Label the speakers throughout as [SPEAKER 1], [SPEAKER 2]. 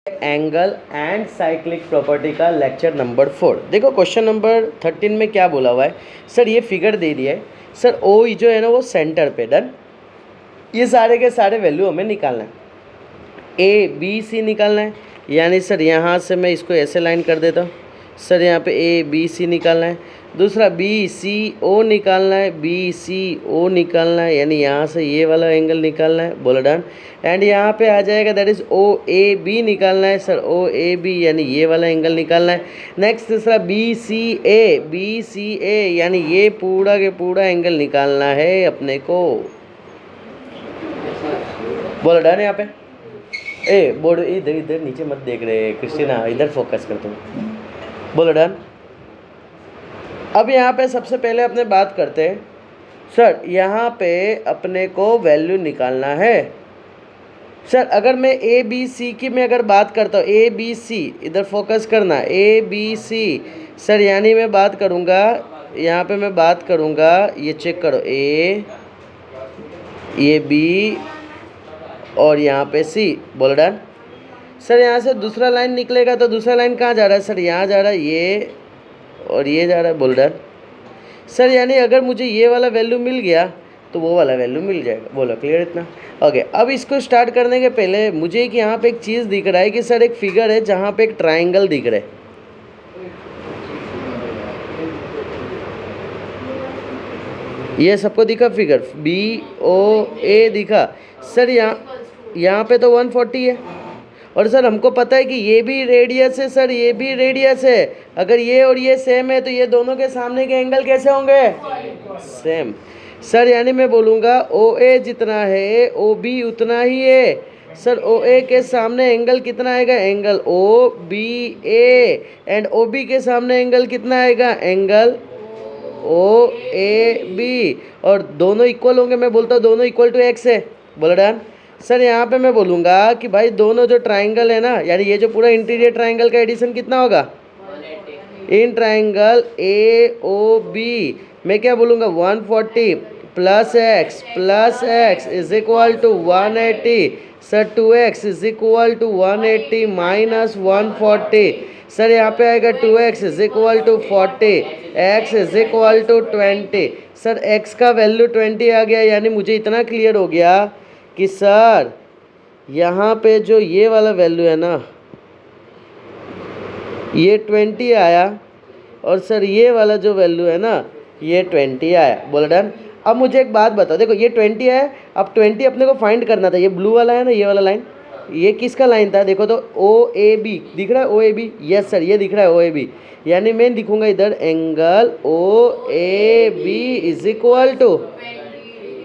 [SPEAKER 1] Angle and cyclic property का lecture number 4। देखो question number 13 में क्या बोला हुआ है सर, ये फिगर दे दिया है सर, ओ जो है ना वो सेंटर पे, डन। ये सारे के सारे वैल्यू हमें निकालना है, ए बी सी निकालना है। यानी सर यहाँ से मैं इसको ऐसे लाइन कर देता हूँ सर, यहाँ पे ए बी सी निकालना है। दूसरा बी सी ओ निकालना है, बी सी ओ निकालना है, यानी यहाँ से ये वाला एंगल निकालना है, बोला डन। एंड यहाँ पे आ जाएगा that is O A B निकालना है सर, ओ ए बी यानी ये वाला एंगल निकालना है। नेक्स्ट तीसरा बी सी ए यानी ये पूरा के पूरा एंगल निकालना है अपने को, बोला डन। यहाँ पे ए बोर्ड इधर इधर नीचे मत देख रहे क्रिस्टीना, इधर फोकस कर तुम, बोलो डन। अब यहाँ पे सबसे पहले अपने बात करते हैं सर, यहाँ पे अपने को वैल्यू निकालना है सर। अगर मैं ए बी सी की मैं अगर बात करता हूँ, ए बी सी इधर फोकस करना, ए बी सी सर, यानी मैं बात करूँगा यहाँ पे, मैं बात करूँगा, ये चेक करो, ए ये बी और यहाँ पे सी, बोलो डन। सर यहाँ से दूसरा लाइन निकलेगा तो दूसरा लाइन कहाँ जा रहा है सर, यहाँ जा रहा है, ये और ये जा रहा है, बोलो डन। सर यानी अगर मुझे ये वाला वैल्यू मिल गया तो वो वाला वैल्यू मिल जाएगा, बोलो क्लियर इतना। ओके, अब इसको स्टार्ट करने के पहले मुझे एक यहाँ पे एक चीज़ दिख रहा है कि सर एक फिगर है जहाँ पे एक ट्राइंगल दिख रहा है, ये सबको दिखा फिगर, बी ओ ए दिखा सर। यहाँ पे तो 140 है और सर हमको पता है कि ये भी रेडियस है सर, ये भी रेडियस है। अगर ये और ये सेम है तो ये दोनों के सामने के एंगल कैसे होंगे, सेम सर। यानी मैं बोलूँगा ओ ए जितना है ओ बी उतना ही है सर। ओ ए के सामने एंगल कितना आएगा, angle O B A, and O B के सामने एंगल कितना आएगा, एंगल ओ ए बी, और दोनों इक्वल होंगे। मैं बोलता हूँ दोनों इक्वल टू एक्स है, बोलो डन। सर यहाँ पे मैं बोलूँगा कि भाई दोनों जो ट्राइंगल है ना, यानी ये जो पूरा इंटीरियर ट्राइंगल का एडिशन कितना होगा, इन ट्राइंगल ए ओ बी मैं क्या बोलूँगा 140 plus X is equal to 180 sir, 2x is equal to 180 minus 140 sir, यहाँ पे आएगा 2x is equal to 40, x is equal to 20 sir. x का वैल्यू 20 आ गया, यानी मुझे इतना क्लियर हो गया कि सर यहाँ पे जो ये वाला वैल्यू है ना ये 20 आया, और सर ये वाला जो वैल्यू है ना ये 20 आया, बोला डन। अब मुझे एक बात बताओ, देखो ये 20 है, अब 20 अपने को फाइंड करना था। ये ब्लू वाला है ना, ये वाला लाइन, ये किसका लाइन था, देखो तो ओ ए बी दिख रहा है, ओ ए बी, यस सर ये दिख रहा है ओ ए बी। यानी मैं लिखूंगा इधर angle O A B is equal to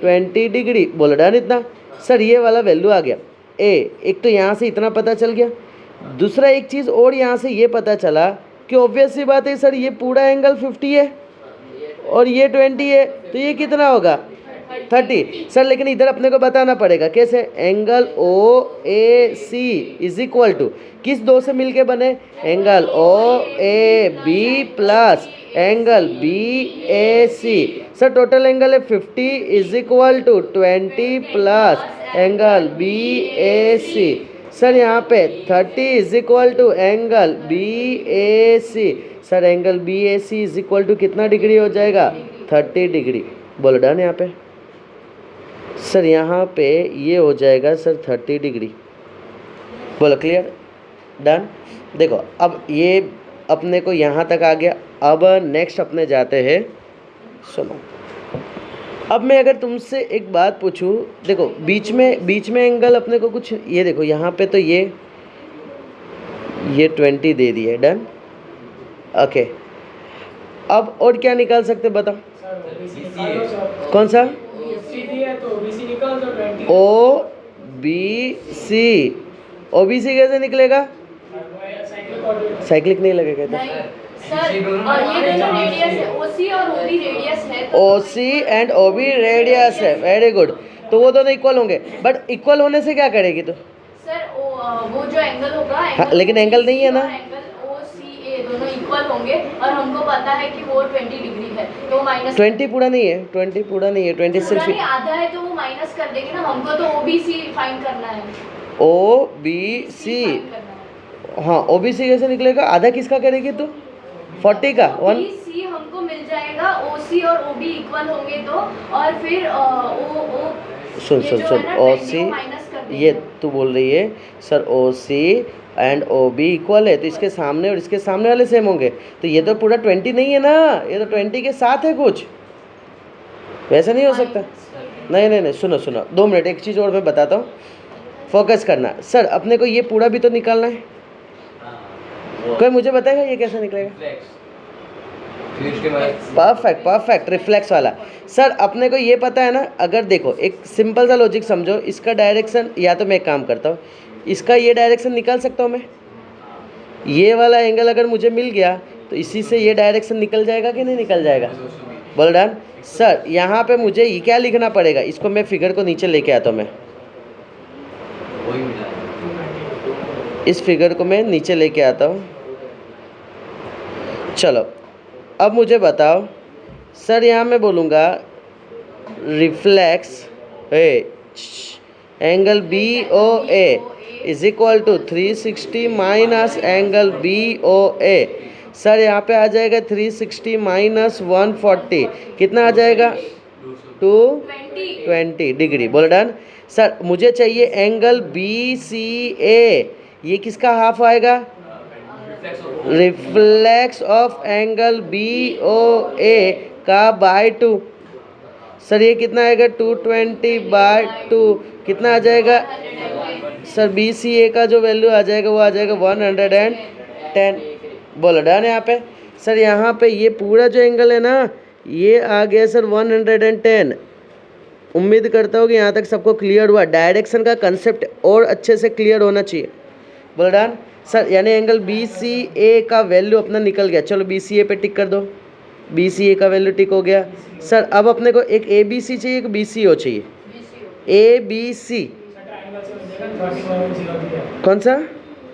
[SPEAKER 1] 20 degree, बोला डन इतना। सर ये वाला वैल्यू आ गया ए, एक तो यहाँ से इतना पता चल गया। दूसरा एक चीज़ और यहाँ से ये पता चला कि ऑब्वियस सी बात है सर, ये पूरा एंगल 50 है और ये 20 है, तो ये कितना होगा 30 सर। लेकिन इधर अपने को बताना पड़ेगा कैसे, angle O A C is equal to किस दो से मिलके बने, angle O A B plus angle B A C sir. Total angle है 50 is equal to 20 plus angle B A C sir. यहाँ पे 30 is equal to angle B A C sir. Angle B A C is equal to कितना degree हो जाएगा, 30 degree, बोलो done. यहाँ पे sir यहाँ पे ये हो जाएगा सर 30 डिग्री, बोलो क्लियर डन। देखो अब ये अपने को यहाँ तक आ गया। अब नेक्स्ट अपने जाते हैं, सुनो। अब मैं अगर तुमसे एक बात पूछूं, देखो बीच में एंगल अपने को कुछ, ये देखो यहाँ पे तो ये 20 दे दिया, डन ओके। अब और क्या निकाल सकते बताओ, कौन सा, ओ बी सी, ओ बी सी कैसे निकलेगा, साइक्लिक नहीं लगेगा तो
[SPEAKER 2] सर, ये दोनों रेडियस है, ओसी और ओबी रेडियस है,
[SPEAKER 1] ओसी एंड ओबी रेडियस है, वेरी गुड। तो वो दोनों इक्वल होंगे, बट इक्वल होने से क्या करेगी तो
[SPEAKER 2] सर वो जो एंगल होगा,
[SPEAKER 1] हाँ, लेकिन एंगल नहीं है ना,
[SPEAKER 2] एंगल ओ सी ए दोनों इक्वल होंगे और हमको पता है कि वो 20 डिग्री है, तो माइनस
[SPEAKER 1] 20 पूरा नहीं है, 20 पूरा नहीं है, 20 सिर्फ
[SPEAKER 2] आधा है, तो वो माइनस कर देंगे ना। हमको तो ओबीसी फाइंड करना है,
[SPEAKER 1] ओ बी सी हाँ OBC कैसे निकलेगा, आधा किसका करेगी तू 40 का 1
[SPEAKER 2] सी हमको मिल जाएगा, OC और OB इक्वल होंगे तो, और फिर
[SPEAKER 1] सुन
[SPEAKER 2] ये
[SPEAKER 1] सुन
[SPEAKER 2] जो
[SPEAKER 1] सुन
[SPEAKER 2] है ना 20
[SPEAKER 1] OC
[SPEAKER 2] को माइनस कर देंगे।
[SPEAKER 1] ये तू बोल रही है sir OC and OB equal है तो इसके सामने और इसके सामने वाले सेम होंगे, तो ये तो पूरा 20 नहीं है ना, ये तो 20 के साथ है कुछ, वैसा नहीं हो सकता। नहीं नहीं नहीं सुनो सुनो 2 मिनट, एक चीज़ और मैं बताता हूँ, फोकस करना। सर अपने को ये पूरा भी तो निकालना है, कोई मुझे बताएगा ये कैसे निकलेगा। परफेक्ट परफेक्ट रिफ्लेक्स वाला। सर अपने को ये पता है ना, अगर देखो एक सिंपल सा लॉजिक समझो, इसका डायरेक्शन या तो मैं एक काम करता हूँ, इसका ये डायरेक्शन निकाल सकता हूँ मैं, ये वाला एंगल अगर मुझे मिल गया तो इसी से ये डायरेक्शन निकल जाएगा कि नहीं निकल जाएगा, बोल डन। सर यहाँ पे मुझे ये क्या लिखना पड़ेगा, इसको मैं फिगर को नीचे लेके आता हूँ, मैं इस फिगर को मैं नीचे लेके आता हूँ। चलो अब मुझे बताओ सर, यहाँ मैं बोलूँगा reflex angle BOA is equal to 360 minus angle BOA। Sir यहाँ पे आ जाएगा 360 माइनस 140, कितना आ जाएगा 220 डिग्री, बोल डन। सर मुझे चाहिए एंगल BCA, ये किसका हाफ आएगा, रिफ्लेक्स ऑफ एंगल BOA का बाय 2। सर ये कितना आएगा 220/2, कितना आ जाएगा सर BCA का जो वैल्यू आ जाएगा वो आ जाएगा 110, बोलो डन। यहाँ पे सर यहाँ पे ये पूरा जो एंगल है ना ये आ गया सर 110। उम्मीद करता हूँ कि यहाँ तक सबको क्लियर हुआ, डायरेक्शन का कंसेप्ट और अच्छे से क्लियर होना चाहिए, बोलो डन। सर यानी एंगल BCA का वैल्यू अपना निकल गया, चलो BCA पे टिक कर दो, BCA का वैल्यू टिक हो गया। सर अब अपने को एक ABC चाहिए, एक BCO चाहिए, ABC कौन सा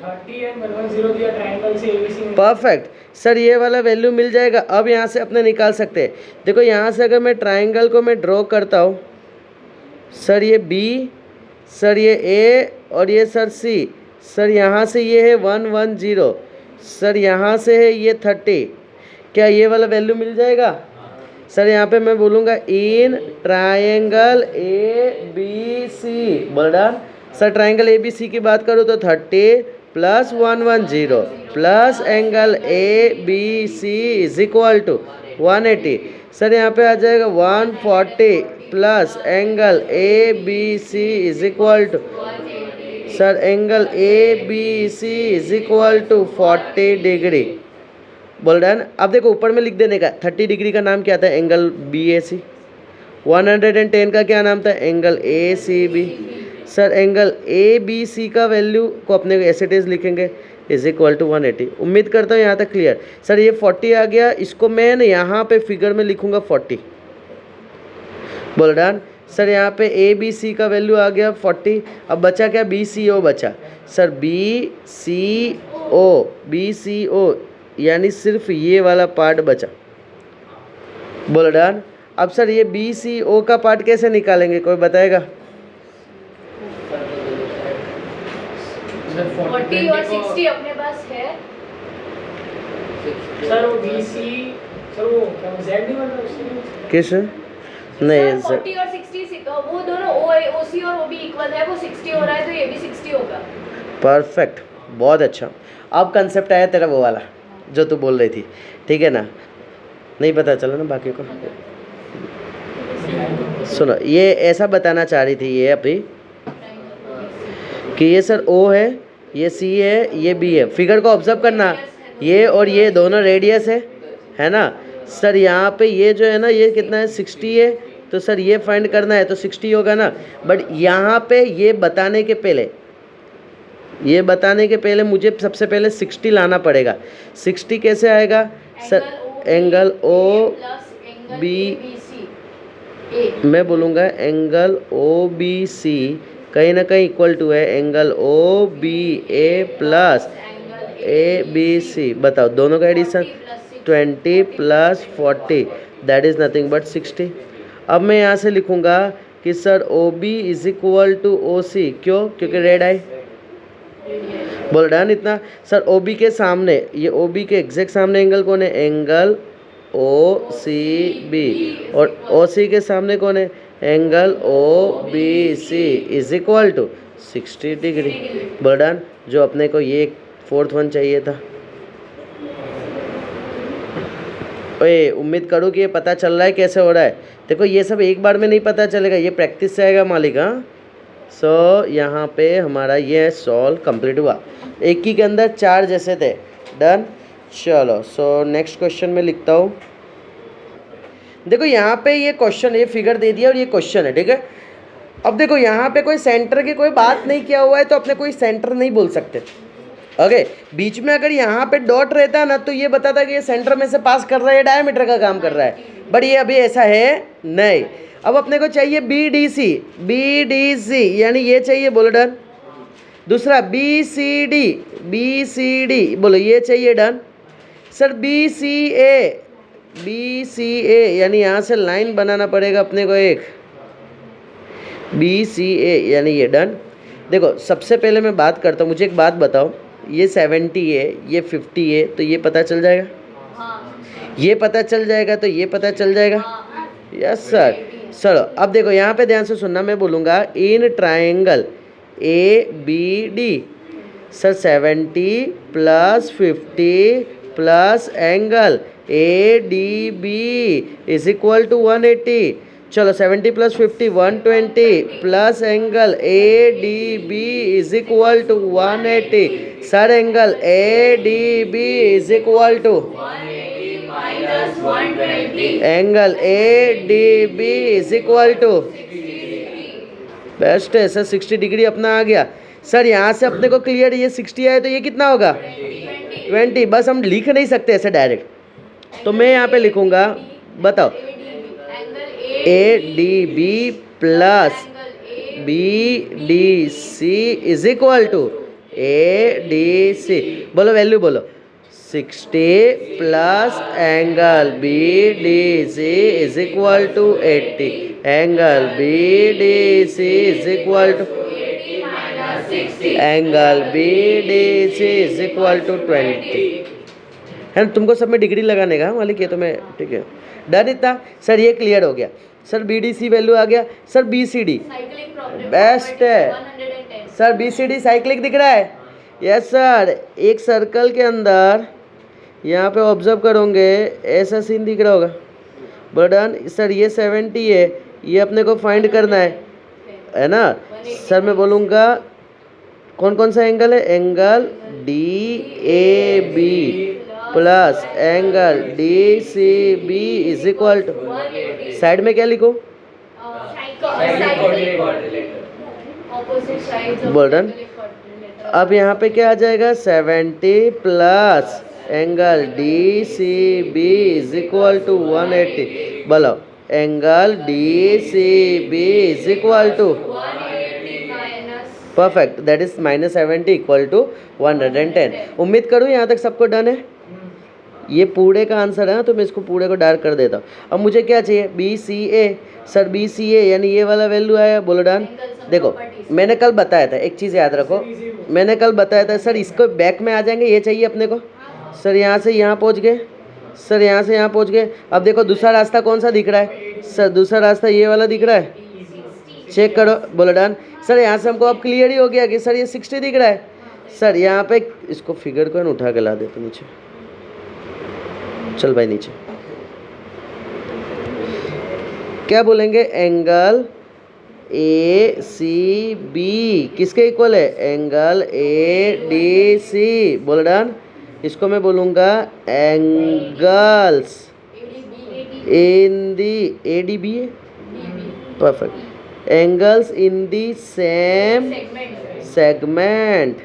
[SPEAKER 3] 30 and 110 दिया ट्रायंगल से ABC में।
[SPEAKER 1] परफेक्ट। सर ये वाला वैल्यू मिल जाएगा, अब यहाँ से अपने निकाल सकते हैं। देखो यहाँ से अगर मैं ट्रायंगल को मैं ड्रॉ करता हूँ, सर ये B, सर ये A और ये सर C, सर यहाँ से ये है 110, सर यहाँ से है ये 30, क्या ये वाला वैल्यू मिल जाएगा। सर यहाँ पे मैं बोलूँगा in triangle ABC, well done. Sir triangle ABC की बात करूँ तो 30 plus 110 plus angle ABC is equal to 180। Sir यहाँ पे आ जाएगा 140 plus angle ABC is equal to, sir angle ABC is equal to 40 degree, well done. अब देखो ऊपर में लिख देने का, 30 डिग्री का नाम क्या था, एंगल BAC, 110 का क्या नाम था, angle ACB। Sir angle ABC का वैल्यू को अपने ऐसे टेज लिखेंगे इज इक्वल टू 180। उम्मीद करता हूँ यहाँ तक क्लियर। सर ये 40 आ गया, इसको मैं यहाँ पे फिगर में लिखूँगा 40, बोल डन। सर यहाँ पे ABC का वैल्यू आ गया 40, अब बचा क्या BCO बचा। सर BCO यानी सिर्फ ये वाला पार्ट बचा, बोल डन। अब सर ये BCO का पार्ट कैसे निकालेंगे, कोई बताएगा।
[SPEAKER 2] 40 और 60 अपने पास है।
[SPEAKER 3] सर वो BC सर वो क्या Z नहीं बन रहा उसके
[SPEAKER 1] किस नहीं
[SPEAKER 2] सर 40 और 60 वो दोनों OC और OB इक्वल है, वो 60 हो रहा है तो ये भी 60 होगा।
[SPEAKER 1] परफेक्ट, बहुत अच्छा। अब कंसेप्ट आया तेरा वो वाला जो तू बोल रही थी, ठीक है ना, नहीं पता चला ना बाकी को। सुनो ये ऐसा बताना चाह रही थी ये अभी कि ये सर O है, ये C है, ये B है। फिगर को ऑब्जर्व करना, ये और ये दोनों रेडियस है ना। सर यहाँ पे ये जो है ना ये कितना है 60 है, तो सर ये फाइंड करना है तो 60 होगा ना। बट यहाँ पे ये बताने के पहले मुझे सबसे पहले 60 लाना पड़ेगा। 60 कैसे आएगा सर, एंगल OB, मैं बोलूँगा एंगल OBC कहीं ना कहीं इक्वल टू है एंगल OBA प्लस ABC। बताओ दोनों का addition 20 plus 40 that is nothing but 60। अब मैं यहाँ से लिखूँगा कि sir OB is equal to OC, क्यों, क्योंकि रेड आई। बोल डन इतना। सर ओ बी के सामने, ये ओ बी के एग्जैक्ट सामने एंगल कौन है? Angle O C B. और ओ सी के सामने कौन है? Angle O B C is equal to 60 degree. Well done. जो अपने को ये फोर्थ वन चाहिए था। ओए उम्मीद करूँ कि ये पता चल रहा है कैसे हो रहा है। देखो ये सब एक बार में नहीं पता चलेगा, ये प्रैक्टिस से आएगा मालिक। हाँ सो यहाँ पे हमारा ये सॉल्व कंप्लीट हुआ। एक ही के अंदर चार जैसे थे। डन। चलो सो नेक्स्ट क्वेश्चन में लिखता हूँ। देखो यहाँ पे ये क्वेश्चन, ये फिगर दे दिया और ये क्वेश्चन है, ठीक है। अब देखो यहाँ पे कोई सेंटर की कोई बात नहीं किया हुआ है तो अपने कोई सेंटर नहीं बोल सकते। ओके बीच में अगर यहाँ पे डॉट रहता है ना तो ये बताता कि ये सेंटर में से पास कर रहा है, डायमीटर का काम कर रहा है, बट ये अभी ऐसा है नहीं। अब अपने को चाहिए बी डी सी यानी ये चाहिए, बोलो डन। दूसरा बी सी डी बोलो ये चाहिए, डन। सर बी सी ए यानी यहाँ से लाइन बनाना पड़ेगा अपने को एक, बी सी ए यानी ये, डन। देखो सबसे पहले मैं बात करता हूँ, मुझे एक बात बताओ, ये 70 है, ये 50 है, तो ये पता चल जाएगा? ये पता चल जाएगा तो ये पता चल जाएगा। Yes sir. चलो अब देखो यहाँ पे ध्यान से सुनना, मैं बोलूँगा in triangle A B D. Sir 70 plus 50 plus angle A D B is equal to 180। चलो 70 plus 50 120 plus angle A D B is equal to 180। Sir angle A D B is equal to angle A D B is equal to, best है sir, 60 degree अपना आ गया। Sir यहाँ से अपने को clear, ये 60 आया तो ये कितना होगा? 20। बस हम लिख नहीं सकते ऐसे डायरेक्ट, तो मैं यहाँ पे लिखूँगा, बताओ A D B plus B D C is equal to A D C. बोलो वैल्यू बोलो, 60 plus angle B D C is equal to 80। Angle B D C is equal to angle B D C is equal to 20 है। तुमको सब में degree लगाने का मालिक, ये तो मैं ठीक है, डन इतना। सर ये क्लियर हो गया। Sir B D C value आ गया। Sir B C D best है। Sir B C D cyclic दिख रहा है? Yes sir. एक सर्कल के अंदर यहाँ पे ऑब्जर्व करोगे ऐसा सीन दिख रहा होगा, बर्डन। सर ये 70 है, ये अपने को फाइंड करना है ना। सर मैं बोलूँगा कौन कौन सा एंगल है? Angle D A B plus angle D C B is equal to, side में क्या लिखो? बर्डन। अब यहाँ पे क्या आ जाएगा? 70 plus angle D C B is equal to 180। बोलो angle D C B is equal to, perfect, that is -70 equal to 110। उम्मीद करूँ यहाँ तक सबको डन है। ये पूरे का आंसर है, तो मैं इसको पूरे को डार्क कर देता हूँ। अब मुझे क्या चाहिए? बी सी ए। सर बी सी ए यानी ये वाला वैल्यू आया, बोलो डन। देखो मैंने कल बताया था, एक चीज़ याद रखो, मैंने कल बताया था सर इसको बैक में आ जाएंगे, ये चाहिए अपने को। सर यहाँ से यहाँ पहुँच गए, सर यहाँ से यहाँ पहुँच गए। अब देखो दूसरा रास्ता कौन सा दिख रहा है? सर दूसरा रास्ता ये वाला दिख रहा है, चेक करो, बोलो डन। सर यहाँ से हमको अब क्लियर ही हो गया कि सर ये 60 दिख रहा है। सर यहाँ पे इसको फिगर को उठा के ला देते नीचे, चल भाई नीचे। क्या बोलेंगे? एंगल ए सी बी किसके इक्वल है? एंगल ए डी सी, बोलो डन। इसको मैं बोलूँगा angles in the A D B है, perfect, angles in the same segment.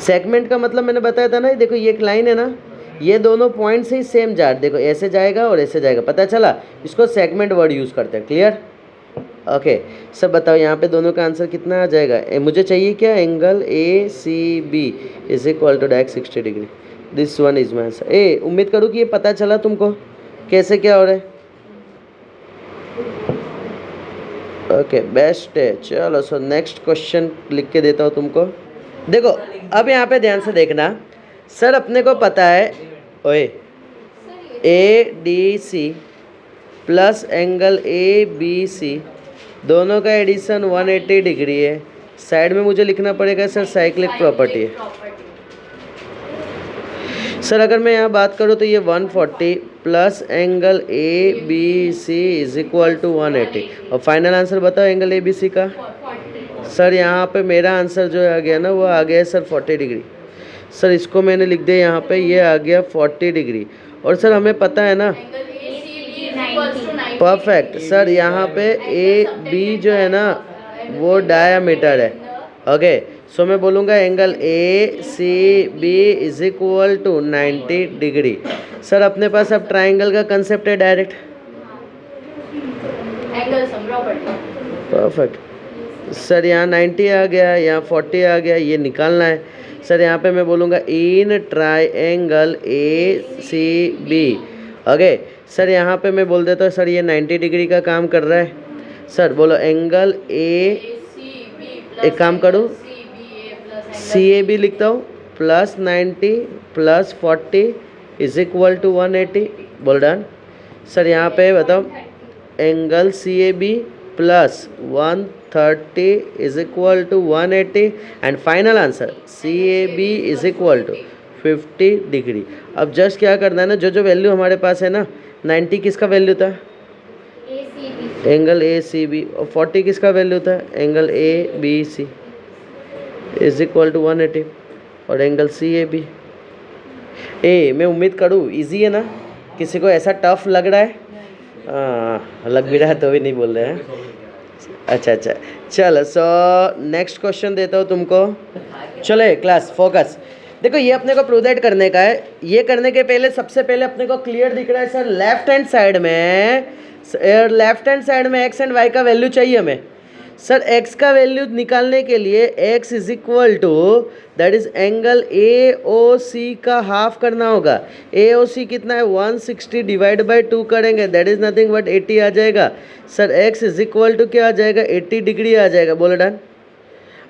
[SPEAKER 1] Segment का मतलब मैंने बताया था ना, देखो ये एक लाइन है ना, ये दोनों पॉइंट से ही सेम जा, देखो ऐसे जाएगा और ऐसे जाएगा, पता चला? इसको सेगमेंट वर्ड यूज़ करते हैं। क्लियर? ओके सब बताओ यहाँ पे दोनों का आंसर कितना आ जाएगा? मुझे चाहिए क्या? Angle A C B is equal to direct 60 degree. This one is my answer. उम्मीद करूँ कि ये पता चला तुमको कैसे क्या हो रहा है। ओके बेस्ट है। चलो सो नेक्स्ट क्वेश्चन लिख के देता हूँ तुमको। देखो अब यहाँ पे ध्यान से देखना, सर अपने को पता है ओए A D C plus angle A B C दोनों का एडिशन 180 डिग्री है। साइड में मुझे लिखना पड़ेगा सर साइक्लिक प्रॉपर्टी है। सर अगर मैं यहाँ बात करूँ तो ये 140 plus angle A B C is equal to 180 और फाइनल आंसर बताओ एंगल ए बी सी का। सर यहाँ पे मेरा आंसर जो आ गया ना वो आ गया सर 40 डिग्री। सर इसको मैंने लिख दिया यहाँ पे, ये आ गया 40 डिग्री। और सर हमें पता है ना परफेक्ट सर यहाँ पे ए बी जो है ना वो डायामीटर है। ओके सो मैं बोलूँगा angle A C B is equal to 90 degree. Sir अपने पास अब ट्राइंगल का कंसेप्ट है डायरेक्ट। परफेक्ट सर यहाँ 90 आ गया, यहाँ 40 आ गया, ये निकालना है। सर यहाँ पे मैं बोलूँगा in triangle A C B. Okay sir यहाँ पे मैं बोल देता हूँ सर ये 90 डिग्री का काम कर रहा है। सर बोलो एंगल ए, एक काम करूँ सी ए बी लिखता हूँ plus 90 plus 40 is equal to 180। बोल डन। सर यहाँ पे बताओ angle C A B plus 130 is equal to 180 and final answer C A B is equal to 50 degree. अब जस्ट क्या करना है ना, जो जो वैल्यू हमारे पास है ना 90 किसका वैल्यू था एंगल ए सी बी और 40 किसका वैल्यू था angle A B C is equal to 180 और एंगल सी ए बी। ए मैं उम्मीद करूँ इजी है ना, किसी को ऐसा टफ लग रहा है? लग भी रहा है तो भी नहीं बोल रहे हैं। अच्छा चलो सो नेक्स्ट क्वेश्चन देता हूँ तुमको। चलो क्लास फोकस। देखो ये अपने को प्रूव दैट करने का है। ये करने के पहले सबसे पहले अपने को क्लियर दिख रहा है सर लेफ्ट हैंड साइड में एक्स एंड वाई का वैल्यू चाहिए हमें। सर एक्स का वैल्यू निकालने के लिए X is equal to that is angle A O C का हाफ करना होगा। ए ओ सी कितना है 160 डिवाइड बाई 2 करेंगे दैट इज नथिंग बट 80 आ जाएगा। Sir X is equal to क्या आ जाएगा 80 डिग्री आ जाएगा। बोलो डन।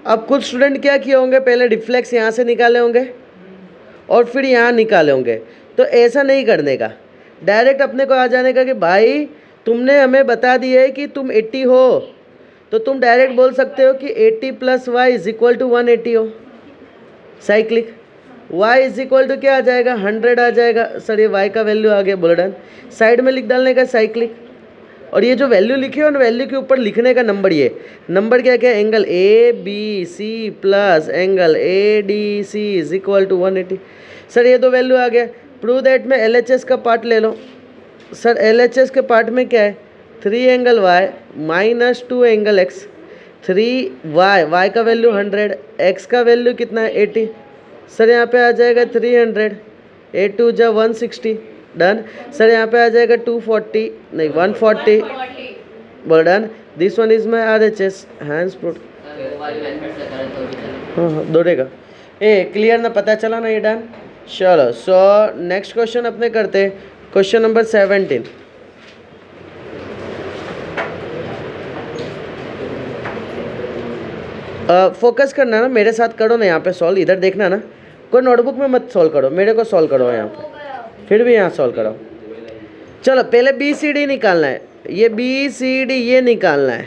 [SPEAKER 1] अब कुछ स्टूडेंट क्या किए होंगे पहले रिफ्लेक्स यहाँ से निकाले होंगे और फिर यहाँ निकाले होंगे। तो ऐसा नहीं करने का, डायरेक्ट अपने को आ जाने का कि भाई तुमने हमें बता दिया है कि तुम 80 हो तो तुम डायरेक्ट बोल सकते हो कि 80 plus Y is equal to 180 हो। Cyclic Y is equal to क्या आ जाएगा 100 आ जाएगा। सर ये वाई का वैल्यू आ गया। बोलो डन। साइड में लिख डालने का साइक्लिक और ये जो वैल्यू लिखी है उन वैल्यू के ऊपर लिखने का नंबर। ये नंबर क्या क्या angle A B C plus angle A D C is equal to 180। Sir ये दो वैल्यू आ गया। प्रूव दैट में LHS का पार्ट ले लो। सर LHS के पार्ट में क्या है 3 angle Y minus 2 angle X. 3 Y का वैल्यू 100, एक्स का वैल्यू कितना है 80। सर यहाँ पे आ जाएगा 300, 8 2 जा 160 डन। सर यहाँ पे आ जाएगा 240 नहीं 140। बोल done. This one is my RHS hands put. हाँ दौड़ेगा। क्लियर ना, पता चला ना ये डन। चलो सो नेक्स्ट क्वेश्चन अपने करते हैं। Question number 17। फोकस करना ना, मेरे साथ करो ना यहाँ पे सॉल्व। इधर देखना ना, कोई नोटबुक में मत सॉल्व करो, मेरे को सॉल्व करो यहाँ पे, फिर भी यहाँ सॉल्व करो। चलो पहले BCD निकालना है। ये BCD ये निकालना है।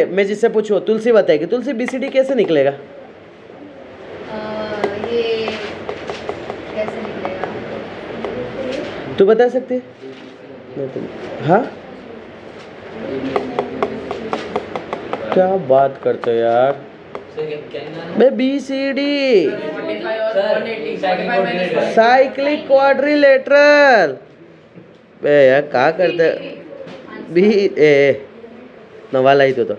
[SPEAKER 1] मैं जिससे पूछूँ तुलसी बताएगी। तुलसी BCD कैसे निकलेगा?
[SPEAKER 2] ये कैसे निकलेगा?
[SPEAKER 1] तू बता सकती है? हाँ क्या बात करते हो यार। मैं BCD साइक्लिक क्वाड्रिलेटरल बे यार क्या करते नवाला ही तो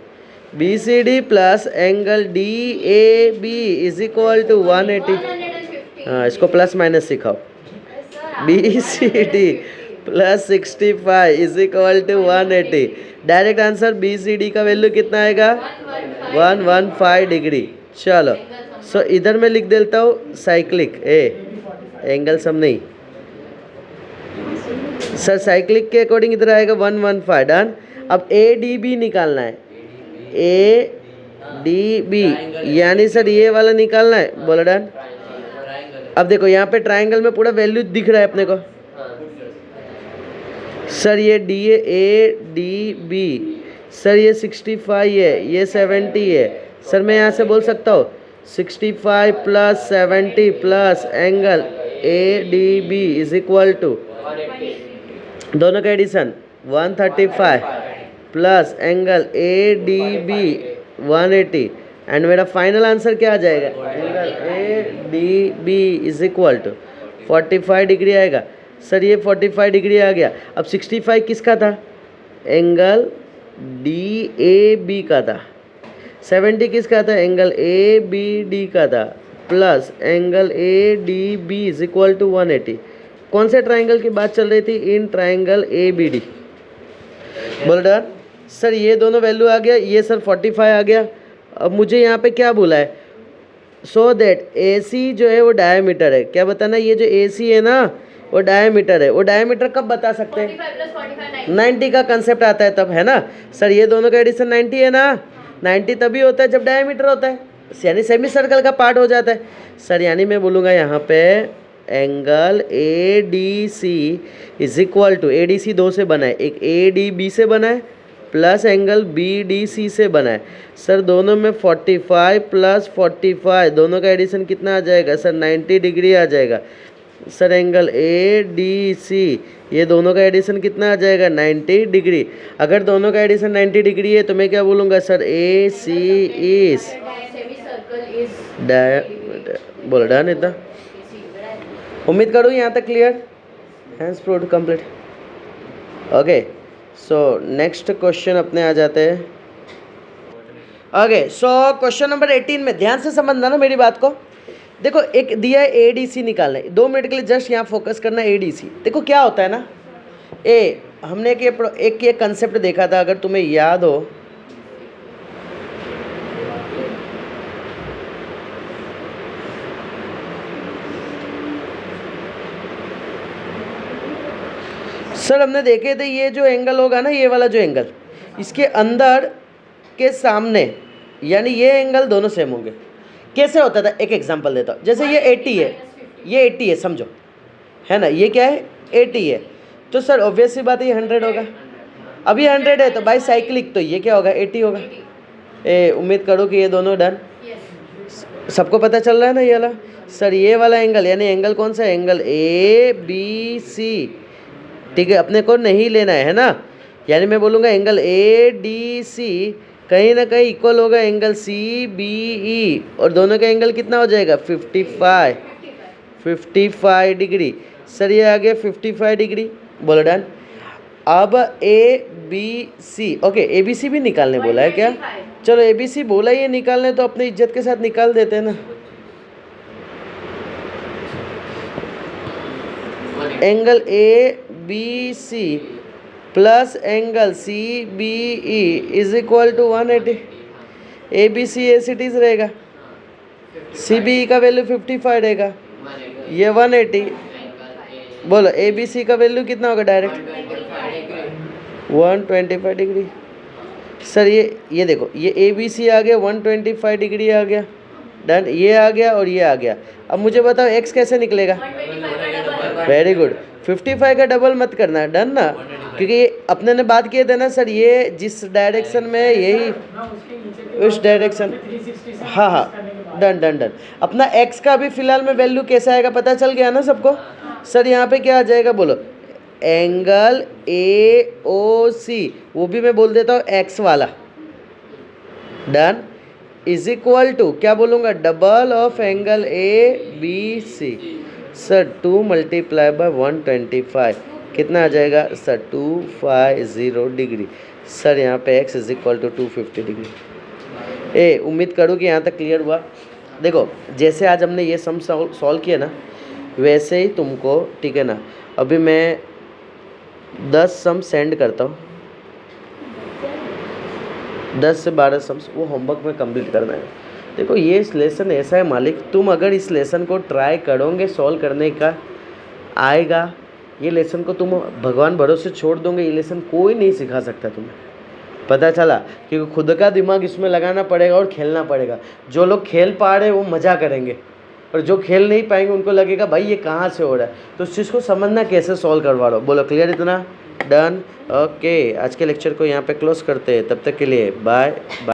[SPEAKER 1] BCD plus angle DAB is equal to 180। हाँ इसको प्लस माइनस सिखाओ। BCD plus 65 is equal to 180। Direct answer BCD का वैल्यू कितना आएगा 115 डिग्री। चलो सो इधर मैं लिख देता हूँ साइक्लिक एंगल सम नहीं सर, साइक्लिक के अकॉर्डिंग इधर आएगा 115 डन। अब ADB निकालना है। डी बी, यानी सर ये वाला निकालना है, बोलो डन। अब देखो यहाँ पे ट्राइंगल में पूरा वैल्यू दिख रहा है अपने को। सर ये D A D B, sir ये 65 है, ये 70 है। सर मैं यहाँ से बोल सकता हूँ 65 plus 70 plus angle A D B is equal to, दोनों का addition 135 plus angle A D B 180, and मेरा फाइनल आंसर क्या आ जाएगा, angle A D B is equal to 45 degree आएगा। सर ये 45 डिग्री आ गया। अब 65 किसका था, एंगल डी ए बी का था। 70 किसका था, एंगल ए बी डी का था, plus angle A D B is equal to 180। कौन से ट्राइंगल की बात चल रही थी, in triangle A B D. बोल डन। सर ये दोनों वैल्यू आ गया, ये सर 45 आ गया। अब मुझे यहाँ पे क्या बोला है, सो दैट ए सी जो है वो डायमीटर है। क्या बताना, ये जो ए सी है ना वो डायमीटर है। वो डायमीटर कब बता सकते हैं,
[SPEAKER 2] 45 + 45
[SPEAKER 1] 90 का कंसेप्ट आता है तब, है ना। सर ये दोनों का एडिशन 90 है ना, 90 तभी होता है जब डायमीटर होता है, यानी सेमी सर्कल का पार्ट हो जाता है। सर यानी मैं बोलूँगा यहाँ पे angle A D C is equal to, A D C दो से बना है, एक ए डी बी से बना है plus angle B D C से बना है। सर दोनों में 45 प्लस 45, दोनों का एडिशन कितना आ जाएगा सर, 90 डिग्री आ जाएगा। Sir angle A D C, ये दोनों का एडिशन कितना आ जाएगा, 90 डिग्री। अगर दोनों का एडिशन 90 डिग्री है तो मैं क्या बोलूँगा sir, A C is
[SPEAKER 2] semi circle is
[SPEAKER 1] diameter. बोलो डन इतना। उम्मीद करूँ यहाँ तक clear, hence proved complete. Okay, so next question अपने आ जाते हैं। ओके, सो क्वेश्चन नंबर 18 में ध्यान से समझना ना मेरी बात को। देखो एक दिया है ए डी सी निकालना है, 2 मिनट के लिए जस्ट यहाँ फोकस करना है। ए डी सी देखो क्या होता है ना, हमने एक ये कंसेप्ट देखा था, अगर तुम्हें याद हो, सर हमने देखे थे ये जो एंगल होगा ना, ये वाला जो एंगल, इसके अंदर के सामने, यानी ये एंगल दोनों सेम होंगे। कैसे होता था, एक एग्जांपल देता हूँ। जैसे ये 80 है, ये 80 है समझो, है ना, ये क्या है 80 है, तो सर ऑब्वियस सी बात है ये 100 होगा। अब ये 100 है तो बाई साइक्लिक तो ये क्या होगा, 80 होगा। उम्मीद करो कि ये दोनों डन, सबको पता चल रहा है ना ये वाला। सर ये वाला एंगल, यानी एंगल कौन सा है, एंगल ए बी सी, ठीक है, अपने को नहीं लेना है ना। यानी मैं बोलूँगा एंगल ए डी सी कहीं ना कहीं इक्वल होगा एंगल सी बी ई, और दोनों का एंगल कितना हो जाएगा 55 डिग्री। सर ये आ गया 55 डिग्री, बोलो डन। अब A B C, okay A B C भी निकालने बोला है क्या, चलो ए बी सी बोला ये निकालने, तो अपनी इज्जत के साथ निकाल देते हैं ना। Angle A B C plus angle C B E is equal to 180। A B C as it is रहेगा, सी बी ई का वैल्यू 55 रहेगा, ये 180। बोलो ए बी सी का वैल्यू कितना होगा, डायरेक्ट 125 डिग्री। सर ये देखो, ये ए बी सी आ गया, 125 डिग्री आ गया, डन, ये आ गया और ये आ गया। अब मुझे बताओ एक्स कैसे निकलेगा, वेरी गुड, 55 का डबल मत करना, डन ना, क्योंकि अपने ने बात किए थे ना सर, ये जिस डायरेक्शन में यही उस डायरेक्शन, हाँ हाँ डन डन डन। अपना एक्स का भी फिलहाल में वैल्यू कैसा आएगा पता चल गया ना सबको। सर यहाँ पे क्या आ जाएगा, बोलो एंगल ए ओ सी, वो भी मैं बोल देता हूँ एक्स वाला, डन, इज इक्वल टू क्या बोलूँगा, double of angle A B C. Sir 2 × 125 कितना आ जाएगा सर, 250 डिग्री। सर यहाँ पे X is equal to 250 degree. उम्मीद करूँ कि यहाँ तक क्लियर हुआ। देखो जैसे आज हमने ये सम सॉल्व किया ना, वैसे ही तुमको, ठीक है ना। अभी मैं 10 सम सेंड करता हूँ, 10 से 12 सम्स वो होमवर्क में कंप्लीट करना है। देखो ये इस लेसन ऐसा है मालिक, तुम अगर इस लेसन को ट्राई करोगे सॉल्व करने का, आएगा। ये लेसन को तुम भगवान भरोसे छोड़ दोगे, ये लेसन कोई नहीं सिखा सकता तुम्हें, पता चला, क्योंकि खुद का दिमाग इसमें लगाना पड़ेगा और खेलना पड़ेगा। जो लोग खेल पा रहे हैं वो मज़ा करेंगे, और जो खेल नहीं पाएंगे उनको लगेगा भाई ये कहाँ से हो रहा है। तो उस चीज़ को समझना कैसे सॉल्व करवा रहा हो। बोलो क्लियर इतना? डन। ओके, आज के लेक्चर को यहाँ पे क्लोज करते हैं। तब तक के लिए बाय बाय।